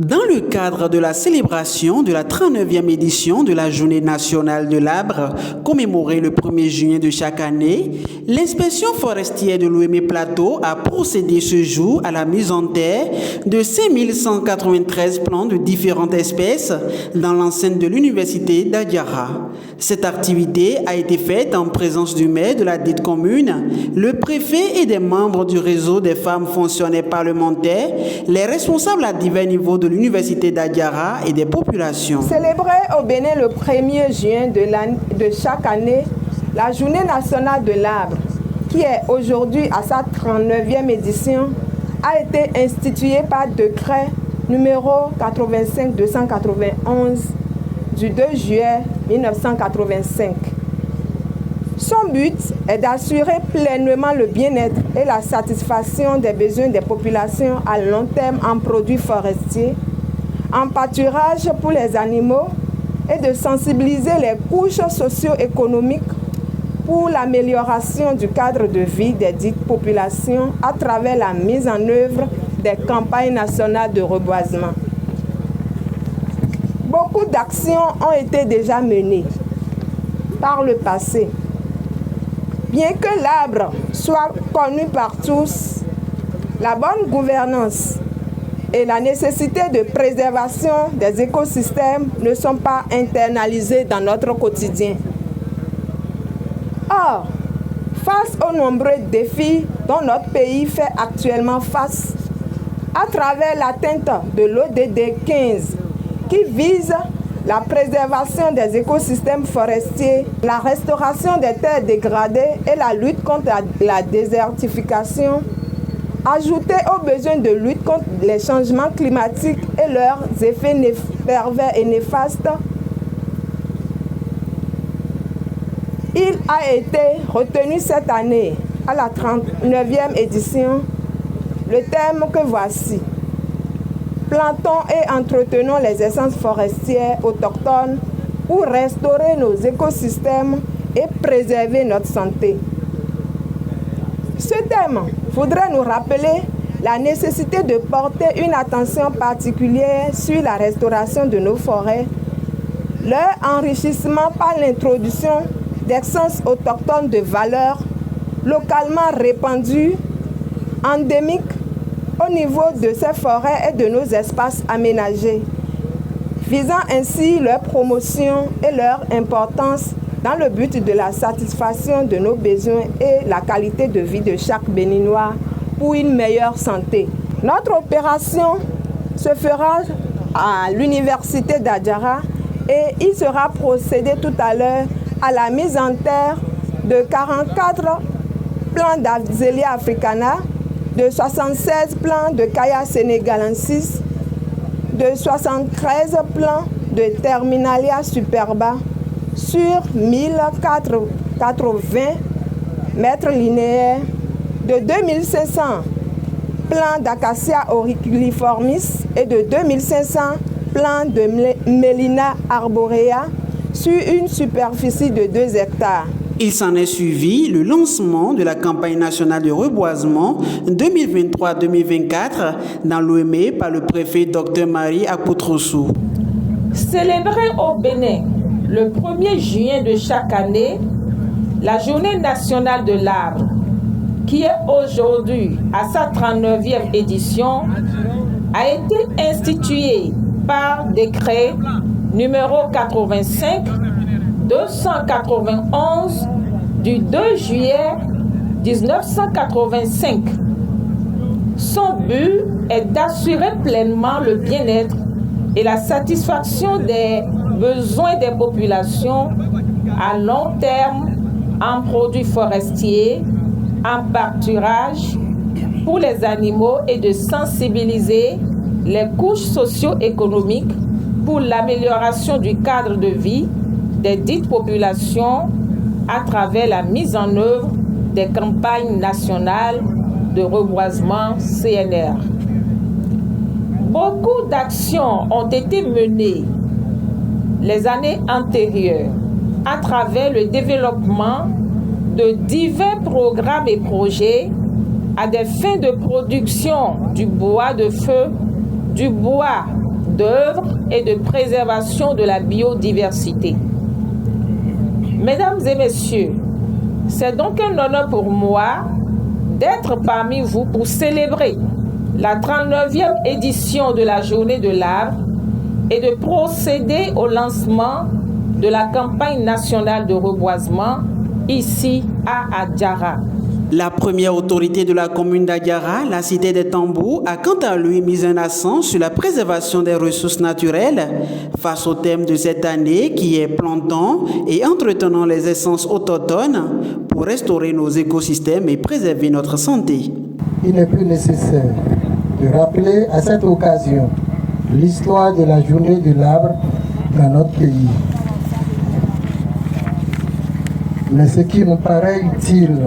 Dans le cadre de la célébration de la 39e édition de la Journée nationale de l'arbre, commémorée le 1er juin de chaque année, l'inspection forestière de Lomé Plateau a procédé ce jour à la mise en terre de 5193 plants de différentes espèces dans l'enceinte de l'université d'Adiara. Cette activité a été faite en présence du maire de la dite commune, le préfet et des membres du réseau des femmes fonctionnaires parlementaires, les responsables à divers niveaux de l'université d'Adiara et des populations. Célébrée au Bénin le 1er juin de chaque année, la Journée nationale de l'arbre, qui est aujourd'hui à sa 39e édition, a été instituée par décret numéro 85-291 du 2 juillet 1985. Son but est d'assurer pleinement le bien-être et la satisfaction des besoins des populations à long terme en produits forestiers, en pâturage pour les animaux et de sensibiliser les couches socio-économiques pour l'amélioration du cadre de vie des dites populations à travers la mise en œuvre des campagnes nationales de reboisement. Beaucoup d'actions ont été déjà menées par le passé. Bien que l'arbre soit connu par tous, la bonne gouvernance et la nécessité de préservation des écosystèmes ne sont pas internalisées dans notre quotidien. Or, face aux nombreux défis dont notre pays fait actuellement face, à travers l'atteinte de l'ODD 15, qui vise la préservation des écosystèmes forestiers, la restauration des terres dégradées et la lutte contre la désertification, ajouté aux besoins de lutte contre les changements climatiques et leurs effets pervers et néfastes, il a été retenu cette année, à la 39e édition, le thème que voici: plantons et entretenons les essences forestières autochtones pour restaurer nos écosystèmes et préserver notre santé. Ce thème voudrait nous rappeler la nécessité de porter une attention particulière sur la restauration de nos forêts, leur enrichissement par l'introduction d'essences autochtones de valeur localement répandues, endémiques, au niveau de ces forêts et de nos espaces aménagés, visant ainsi leur promotion et leur importance dans le but de la satisfaction de nos besoins et la qualité de vie de chaque Béninois pour une meilleure santé. Notre opération se fera à l'université d'Adiara et il sera procédé tout à l'heure à la mise en terre de 44 plants d'Azélia africana, de 76 plants de Kaya sénégalensis, de 73 plants de Terminalia superba sur 1080 mètres linéaires, de 2500 plants d'Acacia auriculaformis et de 2500 plants de Mélina arborea sur une superficie de 2 hectares. Il s'en est suivi le lancement de la campagne nationale de reboisement 2023-2024 dans l'Ouémé par le préfet Dr Marie Akoutrossou. Célébrée au Bénin le 1er juin de chaque année, la Journée nationale de l'arbre, qui est aujourd'hui à sa 39e édition, a été instituée par décret numéro 85-291 du 2 juillet 1985. Son but est d'assurer pleinement le bien-être et la satisfaction des besoins des populations à long terme en produits forestiers, en pâturage pour les animaux et de sensibiliser les couches socio-économiques pour l'amélioration du cadre de vie des dites populations à travers la mise en œuvre des campagnes nationales de reboisement CNR. Beaucoup d'actions ont été menées les années antérieures à travers le développement de divers programmes et projets à des fins de production du bois de feu, du bois d'œuvre et de préservation de la biodiversité. Mesdames et messieurs, c'est donc un honneur pour moi d'être parmi vous pour célébrer la 39e édition de la Journée de l'Arbre et de procéder au lancement de la campagne nationale de reboisement ici à Adiara. La première autorité de la commune d'Adiara, la cité des Tambours, a quant à lui mis un accent sur la préservation des ressources naturelles face au thème de cette année qui est plantons et entretenant les essences autochtones pour restaurer nos écosystèmes et préserver notre santé. Il n'est plus nécessaire de rappeler à cette occasion l'histoire de la journée de l'arbre dans notre pays. Mais ce qui nous paraît utile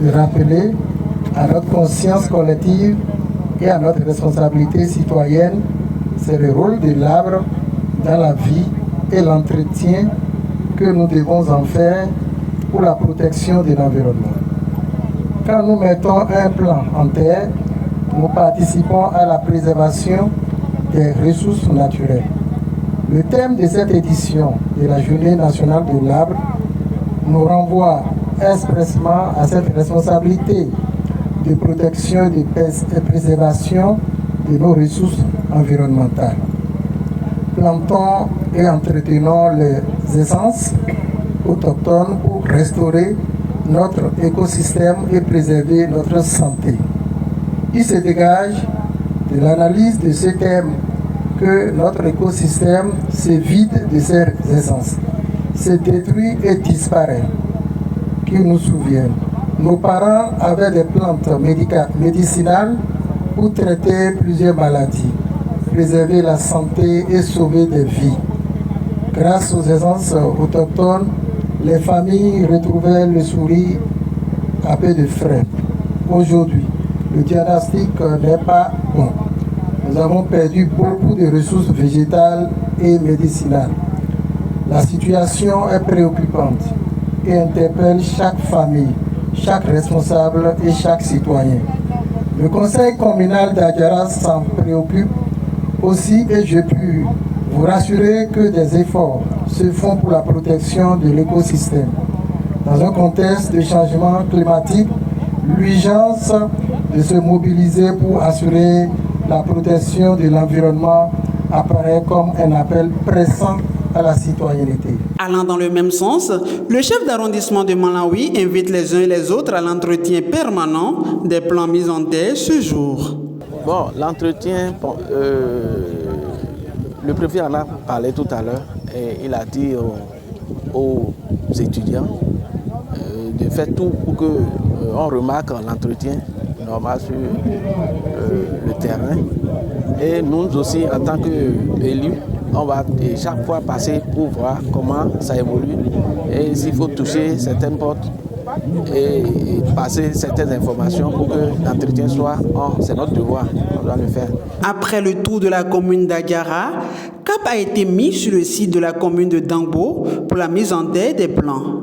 de rappeler à notre conscience collective et à notre responsabilité citoyenne, c'est le rôle de l'arbre dans la vie et l'entretien que nous devons en faire pour la protection de l'environnement. Quand nous mettons un plan en terre, nous participons à la préservation des ressources naturelles. Le thème de cette édition de la Journée nationale de l'arbre nous renvoie expressément à cette responsabilité de protection et de préservation de nos ressources environnementales. Plantons et entretenons les essences autochtones pour restaurer notre écosystème et préserver notre santé. Il se dégage de l'analyse de ce thème que notre écosystème se vide de ses essences, se détruit et disparaît, qui nous souviennent. Nos parents avaient des plantes médicinales pour traiter plusieurs maladies, préserver la santé et sauver des vies. Grâce aux essences autochtones, les familles retrouvaient le sourire à peu de frais. Aujourd'hui, le diagnostic n'est pas bon. Nous avons perdu beaucoup de ressources végétales et médicinales. La situation est préoccupante et interpelle chaque famille, chaque responsable et chaque citoyen. Le conseil communal d'Adiara s'en préoccupe aussi et je puis vous rassurer que des efforts se font pour la protection de l'écosystème. Dans un contexte de changement climatique, l'urgence de se mobiliser pour assurer la protection de l'environnement apparaît comme un appel pressant à la citoyenneté. Allant dans le même sens, le chef d'arrondissement de Malawi invite les uns et les autres à l'entretien permanent des plans mis en terre ce jour. Bon, l'entretien, le préfet en a parlé tout à l'heure et il a dit aux étudiants de faire tout pour qu'on remarque l'entretien normal sur le terrain. Et nous aussi, en tant qu'élus, on va chaque fois passer pour voir comment ça évolue et s'il faut toucher certaines portes et passer certaines informations pour que l'entretien soit, c'est notre devoir, on doit le faire. Après le tour de la commune d'Adiara, cap a été mis sur le site de la commune de Dambo pour la mise en terre des plans.